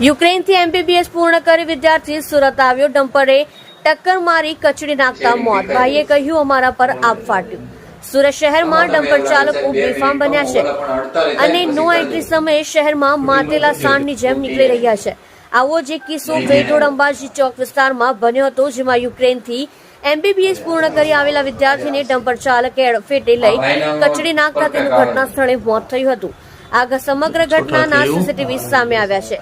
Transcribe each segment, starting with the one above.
યુક્રેનથી MBBS પૂર્ણ કરી વિદ્યાર્થી સુરત આવ્યો, ડમ્પરે ટક્કર મારી કચડી નાખતા મોત, ભાઈએ કહ્યું અમારા પર આપ ફાટ્યું। સુરત શહેરમાં ડમ્પર ચાલકો બેફામ બન્યા છે અને નો એન્ટ્રી સમયે શહેરમાં માતેલા સાંડની જેમ નીકળી રહ્યા છે। આવો જ એક કિસ્સો વેટોડ અંબાજી ચોક વિસ્તારમાં બન્યો હતો, જેમાં યુક્રેનથી એમબીબીએસ પૂર્ણ કરી આવેલા વિદ્યાર્થીને ડમ્પર ચાલકે અડફેટે લઈ કચડી નાખતા તેનું ઘટના સ્થળે મોત થયું હતું। આ સમગ્ર ઘટનાના સીસીટીવી સામે આવ્યા છે।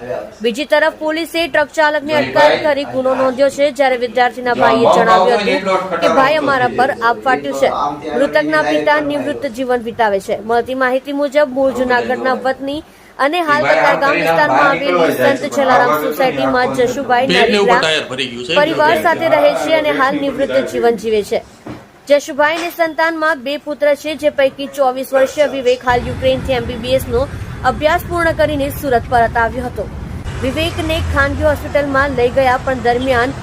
બીજી તરફ પોલીસે ટ્રક ચાલકને અટકાયત કરી ગુનો નોંધ્યો છે, જ્યારે વિદ્યાર્થીના ભાઈએ જણાવ્યું હતું કે ભાઈ અમારા પર આપ ફાટ્યું છે। મૃતકના પિતા નિવૃત્ત જીવન વિતાવે છે। મળતી માહિતી મુજબ મૂળ જૂનાગઢના વતની અને હાલ કતારગામ વિસ્તારમાં આવેલી સંત જલારામ સોસાયટીમાં જશુભાઈ નારીપરા પરિવાર સાથે રહે છે અને હાલ નિવૃત્ત જીવન જીવે છે। જશુભાઈને સંતાનમાં 2 પુત્ર છે, જે પૈકી 24 વર્ષીય વિવેક હાલ યુક્રેનથી એમબીબીએસ નો અભ્યાસ પૂર્ણ કરીને સુરત પરત આવ્યો હતો। વિવેકને ખાનગી હોસ્પિટલમાં લઈ ગયા, પણ દરમિયાન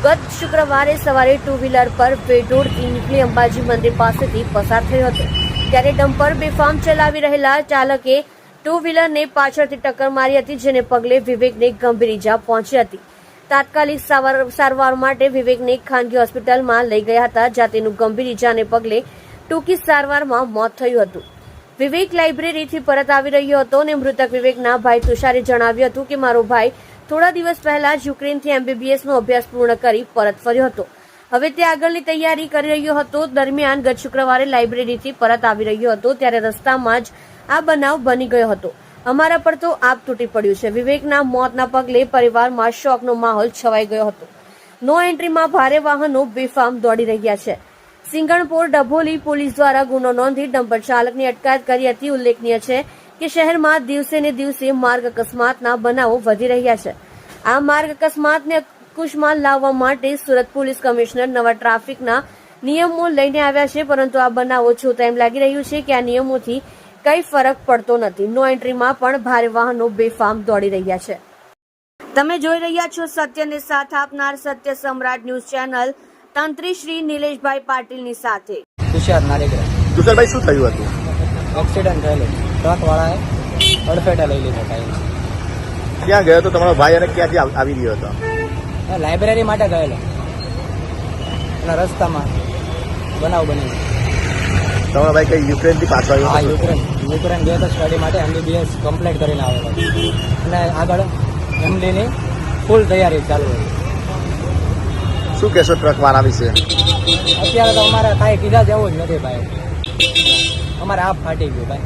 ગત શુક્રવારે સવારે 2 વ્હીલર પર વેડોડથી નીકળી અંબાજી મંદિર પાસેથી પસાર થયો હતો, ત્યારે ડમ્પર બેફામ ચલાવી રહેલા ચાલકે 2 વ્હીલરને પાછળથી ટક્કર મારી હતી, જેને પગલે વિવેકને ગંભીર ઈજા પહોંચી હતી। તાત્કાલિક સારવાર માટે વિવેકને ખાનગી હોસ્પિટલમાં લઈ ગયા હતા, જ્યાં તેનું ગંભીર ઈજાને પગલે ટૂંકી સારવારમાં મોત થયું હતું। વિવેક લાઇબ્રેરીથી પરત આવી રહ્યો હતો અને મૃતક વિવેકના ભાઈ તુષારે જણાવ્યું હતું કે મારો ભાઈ થોડા દિવસ પહેલા જ યુક્રેનથી એમબીબીએસ નો અભ્યાસ પૂર્ણ કરી પરત ફર્યો હતો। હવે તે આગળની તૈયારી કરી રહ્યો હતો। દરમિયાન ગત શુક્રવારે લાઇબ્રેરીથી પરત આવી રહ્યો હતો, ત્યારે રસ્તામાં જ આ બનાવ બની ગયો હતો। અમારા પર તો આપ તૂટી પડ્યું છે। વિવેકના મોતના પગલે પરિવારમાં શોકનો માહોલ છવાઈ ગયો હતો। નો એન્ટ્રીમાં ભારે વાહનો બેફામ દોડી રહ્યા છે। સિંગણપોર ડભોલી પોલીસ દ્વારા ગુનો નોંધી ડમ્પર ચાલકની અટકાયત કરી હતી। ઉલ્લેખનીય છે કે શહેરમાં દિવસે ને દિવસે માર્ગ અકસ્માતના બનાવો વધી રહ્યા છે। આ માર્ગ અકસ્માતને અંકુશમાં લાવવા માટે સુરત પોલીસ કમિશનર નવા ટ્રાફિકના નિયમો લઈને આવ્યા છે, પરંતુ આ બનાવો જોતા એમ લાગી રહ્યું છે કે આ નિયમોથી કઈ ફરક પડતો નથી। નો એન્ટ્રીમાં પણ ભારે વાહનો બેફામ દોડી રહ્યા છે। તમે જોઈ રહ્યા છો સત્યને સાથ આપનાર સત્ય સમ્રાટ ન્યૂઝ ચેનલ, તંત્રી શ્રી નિલેશભાઈ પાટીલની સાથે તુષાર નારેગરા। તુષારભાઈ, શું થયું હતું? એક્સિડન્ટ થયેલો, ટ્રક વાળાએ અડફેટે લઈ લીધો ટાઈમ। ક્યાં ગયો હતો તમારો ભાઈ અને ક્યાંથી આવી રહ્યો હતો? લાઇબ્રેરી માટે ગયેલો અને રસ્તામાં બનાવ બન્યો। તમારો ભાઈ કઈ યુક્રેનથી પાછો આવ્યો? હા, યુક્રેન ગયો તો સ્ટડી માટે, એમબીબીએસ કમ્પ્લીટ કરીને આવેલો અને આગળ એમડીની ફૂલ તૈયારી ચાલુ હતી। શું કહેશો ટ્રક વાળા વિશે? અત્યારે તો અમારે કાંઈ કીધા જેવું જ નથી ભાઈ, અમારે આપ ફાટી ગયું ભાઈ।